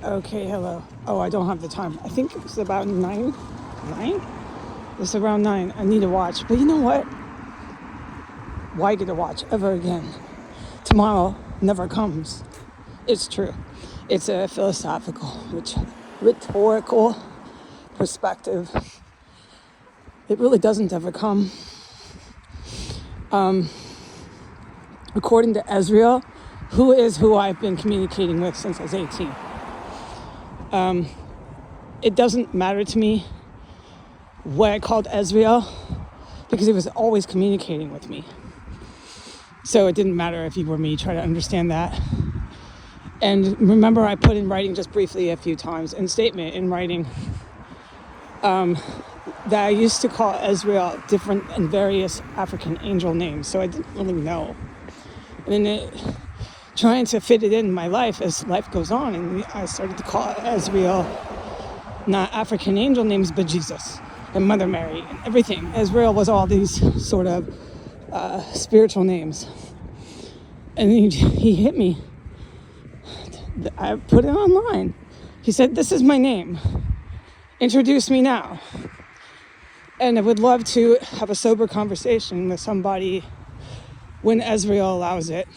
Okay, hello. Oh, I don't have the time. I think it's about 9. 9? It's around 9. I need to watch. But you know what? Why get to watch ever again? Tomorrow never comes. It's true. It's a philosophical, rhetorical perspective. It really doesn't ever come. According to Ezreal, who I've been communicating with since I was 18. It doesn't matter to me what I called Ezreal because he was always communicating with me. So it didn't matter if he were me. Try to understand that. And remember, I put in writing just briefly a few times in statement in writing that I used to call Ezreal different and various African angel names. So I didn't really know. And then trying to fit it in my life as life goes on, and I started to call Ezreal not African angel names, but Jesus and Mother Mary and everything. Ezreal was all these sort of spiritual names. And he hit me. I put it online. He said, "This is my name. Introduce me now." And I would love to have a sober conversation with somebody when Ezreal allows it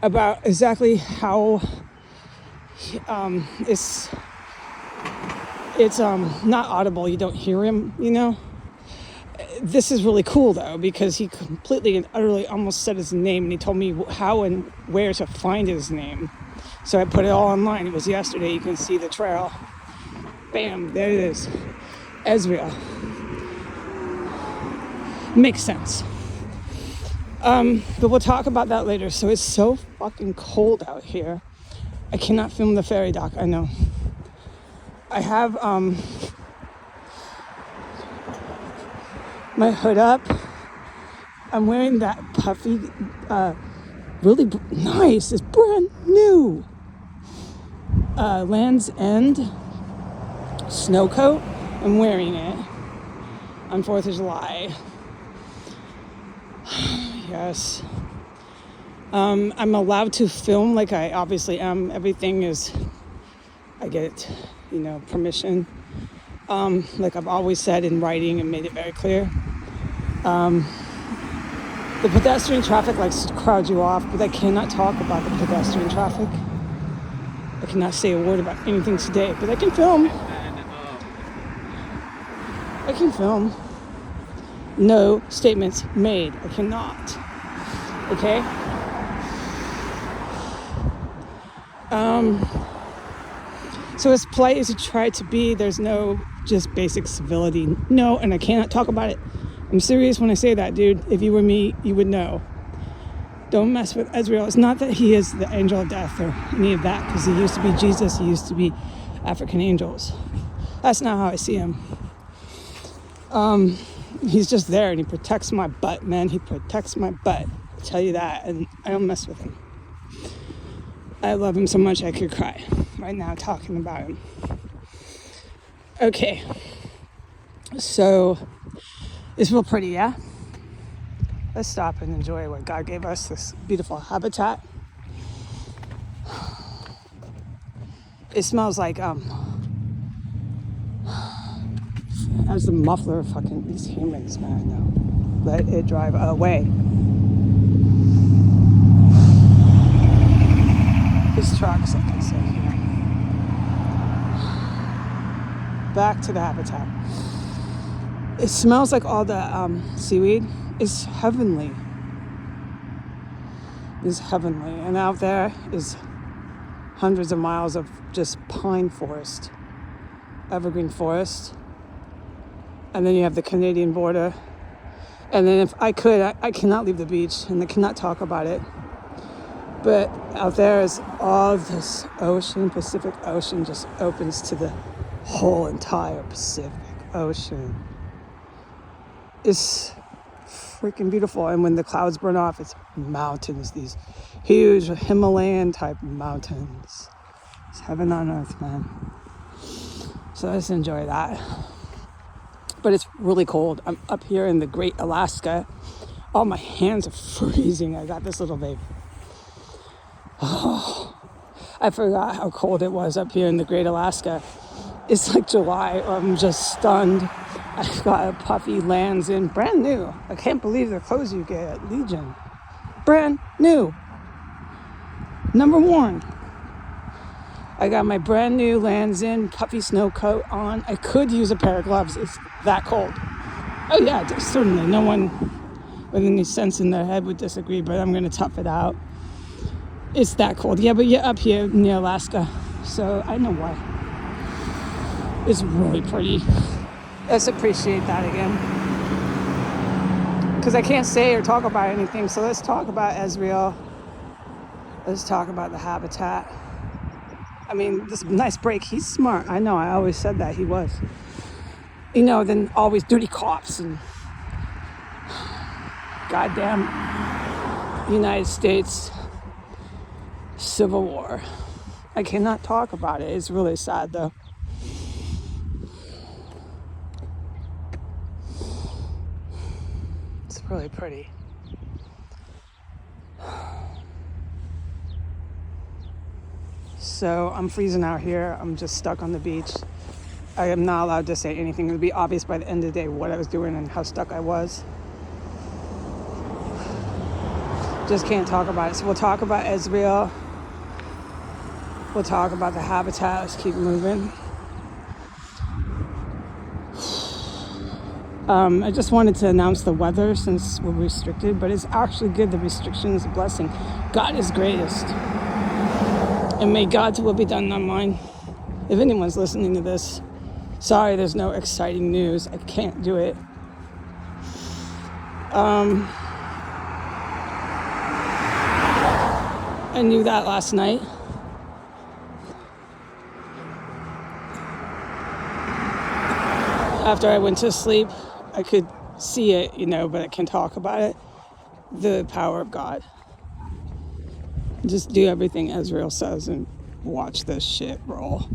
about exactly how it's not audible. You don't hear him, you know. This is really cool though, because he completely and utterly almost said his name, and he told me how and where to find his name. So I put it all online. It was yesterday. You can see the trail. Bam, there it is. Ezreal. Makes sense. But we'll talk about that later. So it's so fucking cold out here. I cannot film the ferry dock, I know. I have my hood up. I'm wearing that puffy, really nice, it's brand new Land's End snow coat. I'm wearing it on 4th of July. Yes. I'm allowed to film like I obviously am. Everything is, I get, permission. Like I've always said in writing and made it very clear. The pedestrian traffic likes to crowd you off, but I cannot talk about the pedestrian traffic. I cannot say a word about anything today, but I can film. I can film. No statements made. I cannot. Okay? So as polite as you try to be, there's no just basic civility. No, and I cannot talk about it. I'm serious when I say that, dude. If you were me, you would know. Don't mess with Ezreal. It's not that he is the angel of death or any of that, because he used to be Jesus. He used to be African angels. That's not how I see him. He's just there, and he protects my butt, man. He protects my butt. I'll tell you that, and I don't mess with him. I love him so much I could cry right now talking about him. Okay. So, it's real pretty, yeah? Let's stop and enjoy what God gave us, this beautiful habitat. It smells like, as the muffler fucking, these humans, man, no. Let it drive away. These trucks, like I said, here. Back to the habitat. It smells like all the seaweed. It's heavenly. It's heavenly. And out there is hundreds of miles of just pine forest, evergreen forest. And then you have the Canadian border. And then if I could, I cannot leave the beach, and I cannot talk about it. But out there is all this ocean. Pacific Ocean just opens to the whole entire Pacific Ocean. It's freaking beautiful. And when the clouds burn off, it's mountains, these huge Himalayan type mountains. It's heaven on earth, man. So let's enjoy that. But it's really cold. I'm up here in the Great Alaska. Oh, my hands are freezing. I got this little baby. Oh, I forgot how cold it was up here in the Great Alaska. It's like July, or I'm just stunned. I got a puffy Lands End, brand new. I can't believe the clothes you get at Legion. Brand new. Number one. I got my brand new Lands End puffy snow coat on. I could use a pair of gloves. It's that cold. Oh yeah, certainly. No one with any sense in their head would disagree, but I'm going to tough it out. It's that cold. Yeah, but you're up here near Alaska, so I know why. It's really pretty. Let's appreciate that again. Because I can't say or talk about anything, so let's talk about Ezreal. Let's talk about the habitat. I mean, this nice break. He's smart. I know, I always said that he was. You know, then always dirty cops and goddamn United States Civil War. I cannot talk about it. It's really sad though. It's really pretty. So I'm freezing out here. I'm just stuck on the beach. I am not allowed to say anything. It would be obvious by the end of the day what I was doing and how stuck I was. Just can't talk about it. So we'll talk about Ezreal. We'll talk about the habitat. Let's keep moving. I just wanted to announce the weather since we're restricted, but it's actually good. The restriction is a blessing. God is greatest. And may God's will be done, not mine. If anyone's listening to this, sorry there's no exciting news. I can't do it. I knew that last night. After I went to sleep, I could see it, but I can't talk about it. The power of God. Just do everything Ezreal says and watch this shit roll.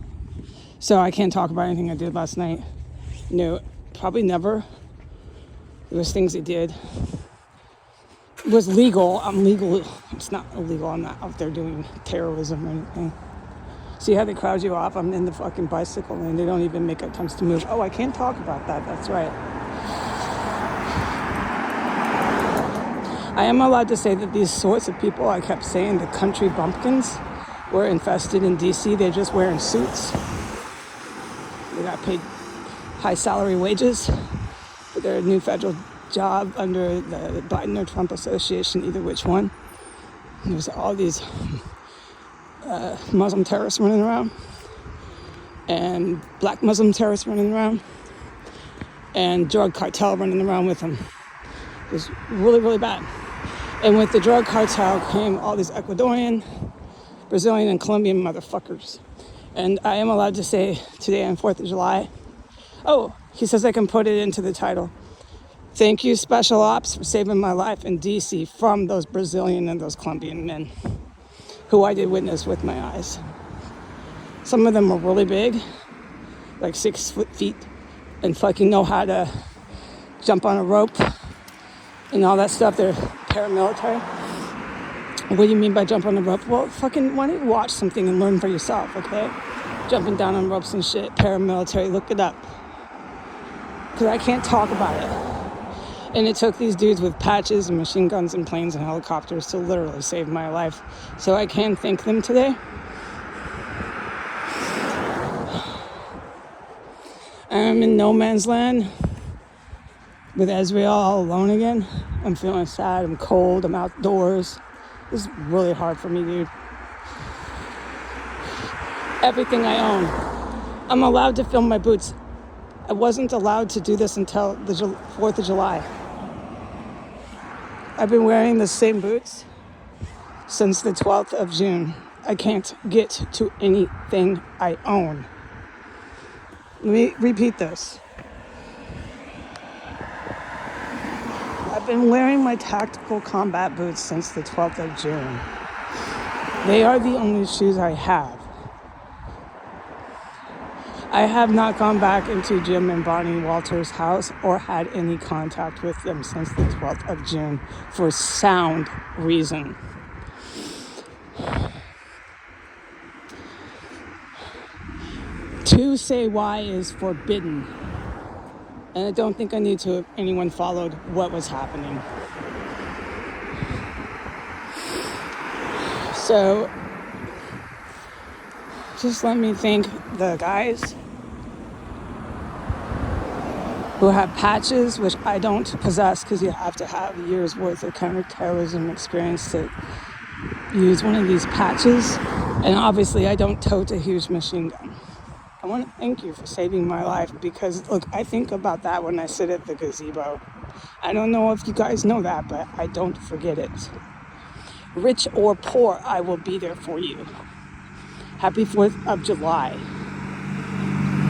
So I can't talk about anything I did last night. No, probably never. There was things I did. It was legal. I'm legal. It's not illegal. I'm not out there doing terrorism or anything. See how they crowd you off? I'm in the fucking bicycle lane. They don't even make attempts to move. Oh, I can't talk about that. That's right. I am allowed to say that these sorts of people, I kept saying the country bumpkins, were infested in DC. They're just wearing suits. They got paid high salary wages for their new federal job under the Biden or Trump association, either which one. And there's all these Muslim terrorists running around, and black Muslim terrorists running around, and drug cartel running around with them. It was really, really bad. And with the drug cartel came all these Ecuadorian, Brazilian, and Colombian motherfuckers. And I am allowed to say today on 4th of July, oh, he says I can put it into the title. Thank you, Special Ops, for saving my life in DC from those Brazilian and those Colombian men who I did witness with my eyes. Some of them were really big, like 6 feet, and fucking know how to jump on a rope and all that stuff. They're paramilitary. What do you mean by jump on the rope? Well, fucking, why don't you watch something and learn for yourself, okay? Jumping down on ropes and shit, paramilitary, look it up. Because I can't talk about it. And it took these dudes with patches and machine guns and planes and helicopters to literally save my life. So I can thank them today. I'm in no man's land with Ezreal all alone again. I'm feeling sad, I'm cold, I'm outdoors. This is really hard for me, dude. Everything I own. I'm allowed to film my boots. I wasn't allowed to do this until the 4th of July. I've been wearing the same boots since the 12th of June. I can't get to anything I own. Let me repeat this. I've been wearing my tactical combat boots since the 12th of June. They are the only shoes I have. I have not gone back into Jim and Bonnie Walters' house or had any contact with them since the 12th of June for sound reason. To say why is forbidden. And I don't think I need to have anyone followed what was happening. So just let me thank the guys who have patches, which I don't possess because you have to have years worth of counterterrorism experience to use one of these patches. And obviously I don't tote a huge machine gun. I want to thank you for saving my life because, look, I think about that when I sit at the gazebo. I don't know if you guys know that, but I don't forget it. Rich or poor, I will be there for you. Happy 4th of July.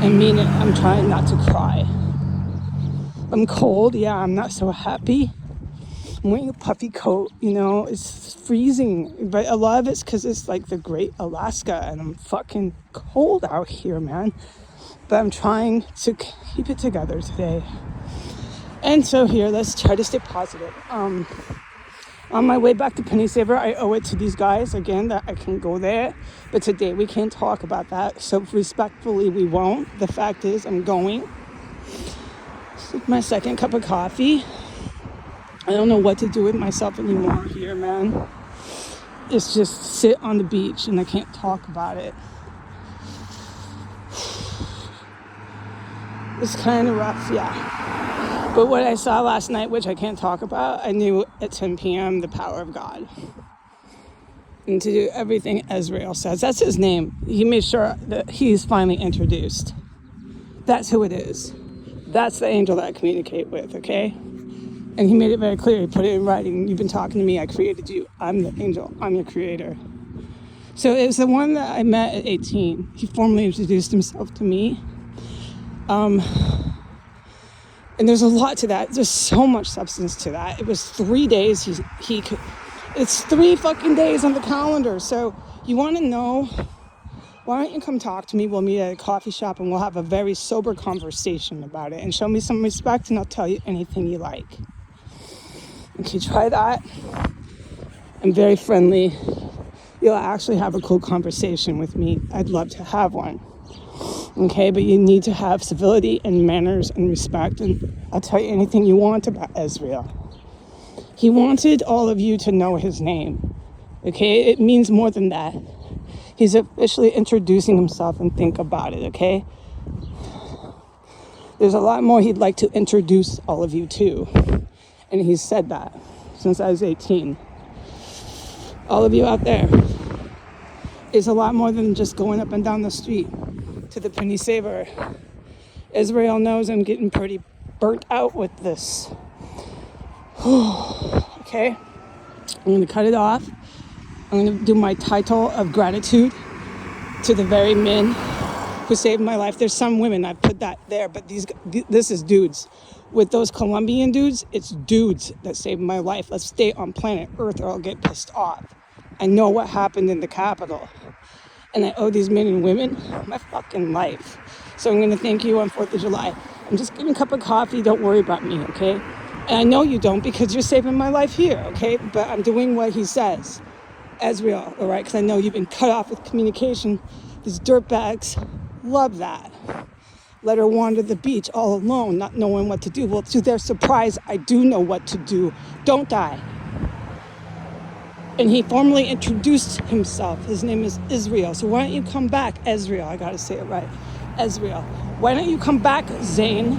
I mean it, I'm trying not to cry. I'm cold, yeah, I'm not so happy. I'm wearing a puffy coat, it's freezing. But a lot of it's because it's like the Great Alaska and I'm fucking cold out here, man. But I'm trying to keep it together today. And so here, let's try to stay positive. On my way back to Penny Saver, I owe it to these guys, again, that I can go there. But today we can't talk about that. So respectfully, we won't. The fact is, I'm going. My second cup of coffee. I don't know what to do with myself anymore here, man. It's just sit on the beach and I can't talk about it. It's kind of rough, yeah. But what I saw last night, which I can't talk about, I knew at 10 p.m. the power of God. And to do everything Ezrael says. That's his name. He made sure that he's finally introduced. That's who it is. That's the angel that I communicate with, okay? And he made it very clear. He put it in writing. You've been talking to me. I created you. I'm the angel. I'm your creator. So it was the one that I met at 18. He formally introduced himself to me. And there's a lot to that. There's so much substance to that. It was 3 days. It's 3 fucking days on the calendar. So you want to know, why don't you come talk to me? We'll meet at a coffee shop and we'll have a very sober conversation about it and show me some respect and I'll tell you anything you like. Okay, try that. I'm very friendly. You'll actually have a cool conversation with me. I'd love to have one. Okay, but you need to have civility and manners and respect, and I'll tell you anything you want about Ezrael. He wanted all of you to know his name. Okay, it means more than that. He's officially introducing himself, and think about it, okay? There's a lot more he'd like to introduce all of you to. And he's said that since I was 18. All of you out there, is a lot more than just going up and down the street to the Penny Saver. Ezrael knows I'm getting pretty burnt out with this. Okay, I'm going to cut it off. I'm going to do my title of gratitude to the very men who saved my life. There's some women, I've put that there, but this is dudes. With those Colombian dudes, it's dudes that saved my life. Let's stay on planet Earth or I'll get pissed off. I know what happened in the Capitol. And I owe these men and women my fucking life. So I'm going to thank you on 4th of July. I'm just getting a cup of coffee. Don't worry about me, okay? And I know you don't because you're saving my life here, okay? But I'm doing what he says. Ezrael, all right? Because I know you've been cut off with communication. These dirtbags love that. Let her wander the beach all alone, not knowing what to do. Well, to their surprise, I do know what to do. Don't die. And he formally introduced himself. His name is Israel. So why don't you come back, Ezrael? I gotta say it right. Ezrael. Why don't you come back, Zane,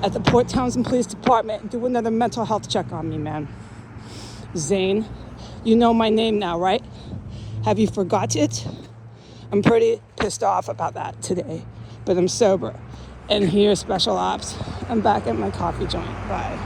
at the Port Townsend Police Department and do another mental health check on me, man. Zane, you know my name now, right? Have you forgot it? I'm pretty pissed off about that today, but I'm sober. And here's Special Ops. I'm back at my coffee joint. Bye.